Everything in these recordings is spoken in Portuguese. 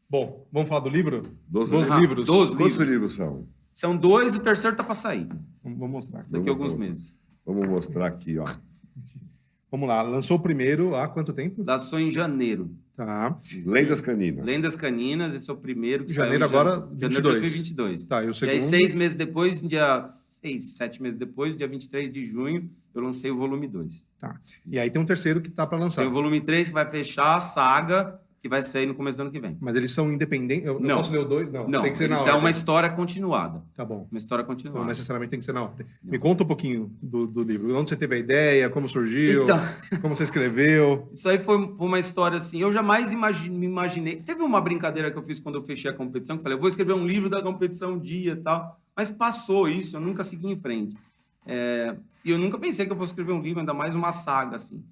Bom, vamos falar do livro? 12 livros. 12 Quantos livros são? São 2, o terceiro tá para sair. Vamos mostrar aqui. Daqui a alguns meses. Vamos mostrar aqui, ó. Vamos lá, lançou o primeiro há quanto tempo? Lançou em janeiro. Tá. Lendas Caninas. Lendas Caninas, esse é o primeiro que Janeiro saiu. agora, Janeiro de 2022. Tá, e o E segundo? aí, 6 meses depois, dia 7 meses depois, dia 23 de junho, eu lancei o volume 2. Tá. E aí tem um terceiro que tá para lançar. Tem o volume 3 que vai fechar a saga, que vai sair no começo do ano que vem. Mas eles são independentes? Eu Não. posso ler o 2? Não, tem que ser na isso ordem. é uma história continuada. Tá bom. Uma história Não continuada. necessariamente tem que ser na ordem. Me conta um pouquinho do livro. Onde você teve a ideia, como surgiu, Então, como você escreveu. isso aí foi uma história assim. Eu jamais me imaginei. Teve uma brincadeira que eu fiz quando eu fechei a competição, que eu falei, eu vou escrever um livro da competição um dia e tal. Mas passou isso, eu nunca segui em frente. E eu nunca pensei que eu fosse escrever um livro, ainda mais uma saga assim.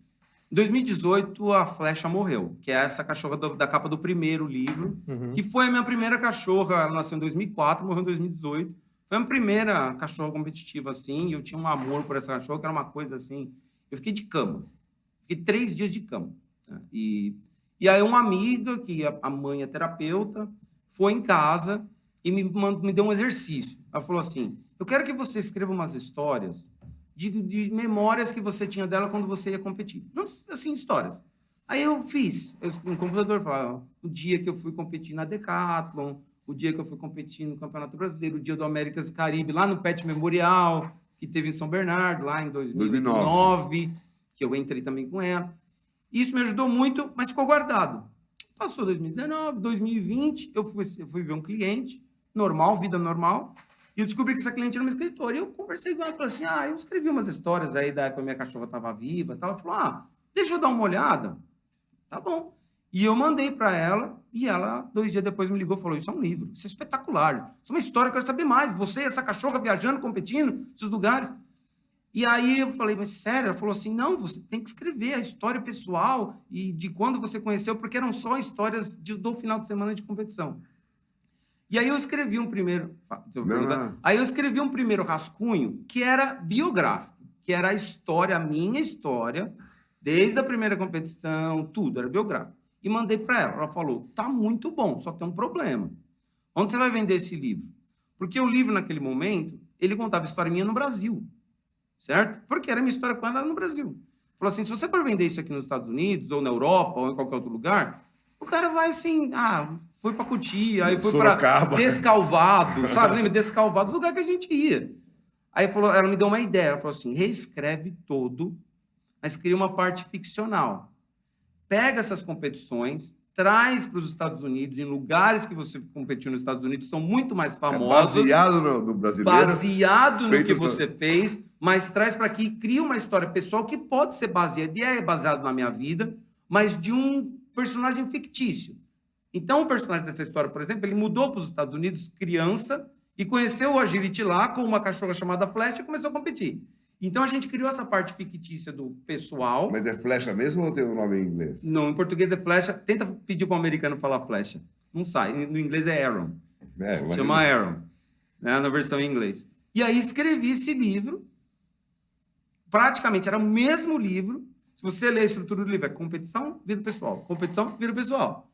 Em 2018, a Flecha morreu, que é essa cachorra da capa do primeiro livro, que foi a minha primeira cachorra. Ela nasceu em 2004, morreu em 2018. Foi a minha primeira cachorra competitiva, assim, e eu tinha um amor por essa cachorra, que era uma coisa assim... Eu fiquei de cama. Fiquei 3 dias de cama. Né? E aí uma amiga, que a mãe é terapeuta, foi em casa e me deu um exercício. Ela falou assim, eu quero que você escreva umas histórias de memórias que você tinha dela quando você ia competir. Não, assim, histórias. Aí eu fiz. No computador, falava, o dia que eu fui competir na Decathlon, o dia que eu fui competir no Campeonato Brasileiro, o dia do Américas Caribe, lá no Pet Memorial, que teve em São Bernardo, lá em 2009, que eu entrei também com ela. Isso me ajudou muito, mas ficou guardado. Passou 2019, 2020, eu fui ver um cliente, normal, vida normal, e eu descobri que essa cliente era uma escritora. E eu conversei com ela e falei assim, eu escrevi umas histórias aí da época que a minha cachorra estava viva e tal. Ela falou, deixa eu dar uma olhada. Tá bom. E eu mandei para ela, e ela, 2 dias depois, me ligou e falou, isso é um livro, isso é espetacular, isso é uma história que eu quero saber mais. Você, essa cachorra viajando, competindo, nesses lugares. E aí eu falei, mas sério? Ela falou assim, não, você tem que escrever a história pessoal e de quando você conheceu, porque eram só histórias do final de semana de competição. E aí eu escrevi um primeiro... Aí eu escrevi um primeiro rascunho que era biográfico, que era a história, a minha história, desde a primeira competição, tudo, era biográfico. E mandei para ela. Ela falou, tá muito bom, só tem um problema. Onde você vai vender esse livro? Porque o livro, naquele momento, ele contava história minha no Brasil, certo? Porque era minha história com ela no Brasil. Falou assim, se você for vender isso aqui nos Estados Unidos, ou na Europa, ou em qualquer outro lugar, o cara vai assim, foi para Cotia, aí foi para Descalvado, sabe? Lembra? Descalvado, o lugar que a gente ia. Aí ela me deu uma ideia, ela falou assim, reescreve todo, mas cria uma parte ficcional. Pega essas competições, traz para os Estados Unidos, em lugares que você competiu nos Estados Unidos, são muito mais famosos. Baseado no brasileiro. Baseado no que você fez, mas traz para aqui, cria uma história pessoal que pode ser baseado na minha vida, mas de um personagem fictício. Então, o personagem dessa história, por exemplo, ele mudou para os Estados Unidos criança e conheceu o agility lá com uma cachorra chamada Flecha e começou a competir. Então, a gente criou essa parte fictícia do pessoal. Mas é Flecha mesmo ou tem um nome em inglês? Não, em português é Flecha. Tenta pedir para um americano falar Flecha. Não sai. No inglês é Aaron. Chama Aaron, né, na versão em inglês. E aí escrevi esse livro. Praticamente era o mesmo livro. Se você ler a estrutura do livro, é competição, vida pessoal. Competição, vida pessoal.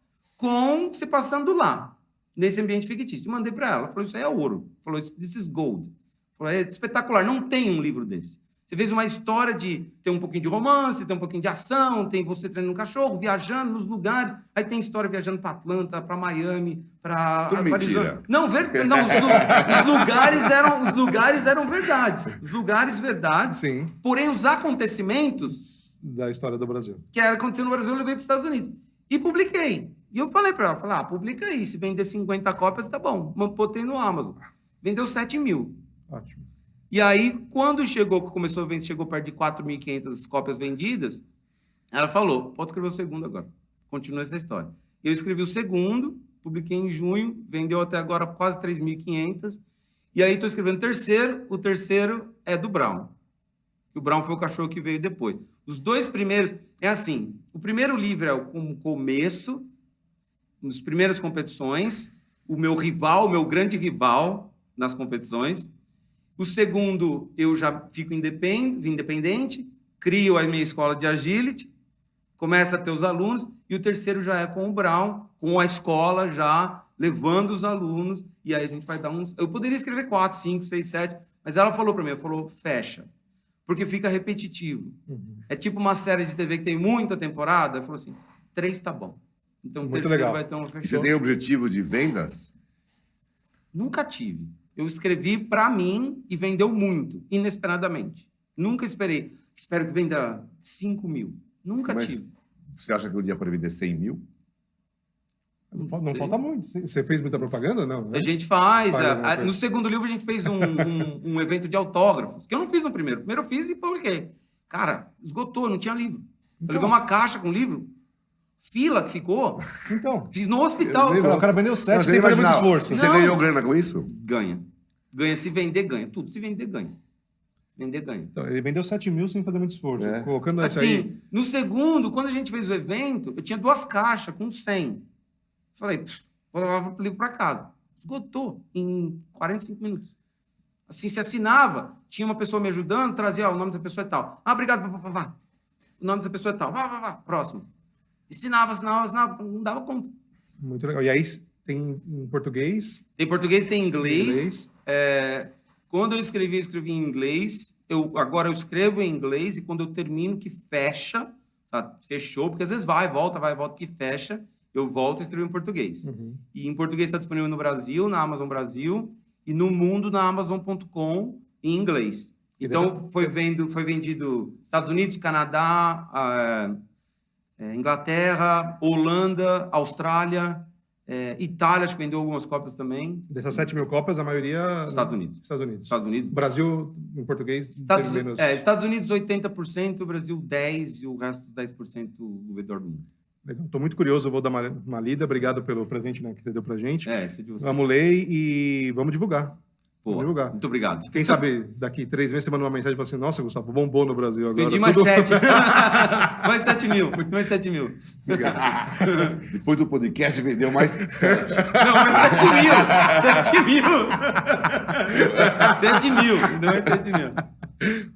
Se passando lá, nesse ambiente fictício. Mandei para ela. Falou, isso aí é ouro. Falou, this is gold. Falou, é espetacular. Não tem um livro desse. Você fez uma história de... Tem um pouquinho de romance, tem um pouquinho de ação, tem você treinando um cachorro, viajando nos lugares. Aí tem história viajando para Atlanta, para Miami, para... Mentira. Não, os lugares eram verdades. Os lugares verdades. Sim. Porém, os acontecimentos... Da história do Brasil. Que era acontecendo no Brasil, eu levei para os Estados Unidos. E publiquei. E eu falei para ela, publica aí. Se vender 50 cópias, tá bom. Botei no Amazon. Vendeu 7 mil. Ótimo. E aí, quando chegou perto de 4.500 cópias vendidas, ela falou, pode escrever o segundo agora. Continua essa história. Eu escrevi o segundo, publiquei em junho, vendeu até agora quase 3.500. E aí, estou escrevendo o terceiro é do Brown. O Brown foi o cachorro que veio depois. Os 2 primeiros, é assim, o primeiro livro é o começo, nas primeiras competições, o meu grande rival nas competições. O segundo, eu já fico independente, crio a minha escola de agility, começa a ter os alunos, e o terceiro já é com o Brown, com a escola já levando os alunos, e aí a gente vai dar uns... Eu poderia escrever 4, 5, 6, 7, mas ela falou para mim, fecha, porque fica repetitivo. É tipo uma série de TV que tem muita temporada, ela falou assim, 3 tá bom. Então o terceiro legal. vai ter uma E fechada. você tem objetivo de vendas? Nunca tive. Eu escrevi para mim e vendeu muito, inesperadamente. Nunca esperei. Espero que venda 5 mil. Nunca Mas tive. você acha que um dia pode vender 100 mil? Não falta muito. Você fez muita propaganda? Não, né? A gente faz. Faz alguma coisa. No segundo livro, a gente fez um evento de autógrafos, que eu não fiz no primeiro. Primeiro eu fiz e publiquei. Cara, esgotou, não tinha livro. Então. Eu levei uma caixa com livro, fila que ficou. Então, Fiz no hospital. o cara vendeu 7 Não, sem fazer muito imaginava. esforço. Você Não. ganhou grana com isso? Ganha. Ganha. Se vender, ganha. Tudo. Se vender, ganha. Vender, ganha. Então, ele vendeu 7 mil sem fazer muito esforço. É. Colocando essa aí... Assim, no segundo, quando a gente fez o evento, eu tinha 2 caixas com 100. Falei, vou levar o livro para casa. Esgotou em 45 minutos. Assim, se assinava, tinha uma pessoa me ajudando, trazia, o nome dessa pessoa é tal. Obrigado, vá. O nome dessa pessoa é tal. Vá. Próximo. Assinava, não dava conta. Muito legal. E aí tem em português... Tem português, tem inglês. Inglês. Quando eu escrevi em inglês. Agora eu escrevo em inglês e quando eu termino que fecha, tá? Fechou, porque às vezes vai, volta, que fecha, eu volto e escrevo em português. E em português está disponível no Brasil, na Amazon Brasil, e no mundo na Amazon.com em inglês. Então foi vendido Estados Unidos, Canadá, Inglaterra, Holanda, Austrália, Itália, acho que vendeu algumas cópias também. Dessas 7 mil cópias, a maioria... Estados Unidos. Estados Unidos. Brasil, em português, Estados teve menos... Estados Unidos 80%, Brasil 10% e o resto dos 10% o vendedor do mundo. Estou muito curioso, eu vou dar uma lida. Obrigado pelo presente, né, que você deu pra gente. Esse é de vocês. Vamos ler e vamos divulgar. Pô, Vamos divulgar. muito obrigado. Quem sabe daqui 3 meses você manda uma mensagem e fala assim, nossa, Gustavo, bombou no Brasil agora. Vendi mais Tudo- 7. mais 7 mil. Mais 7 mil. Obrigado. Depois do podcast vendeu mais 7. Não, mais 7 mil. 7 mil. 7 mil. Não é 7 mil.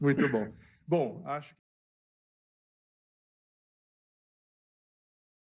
Muito bom. Bom, acho que...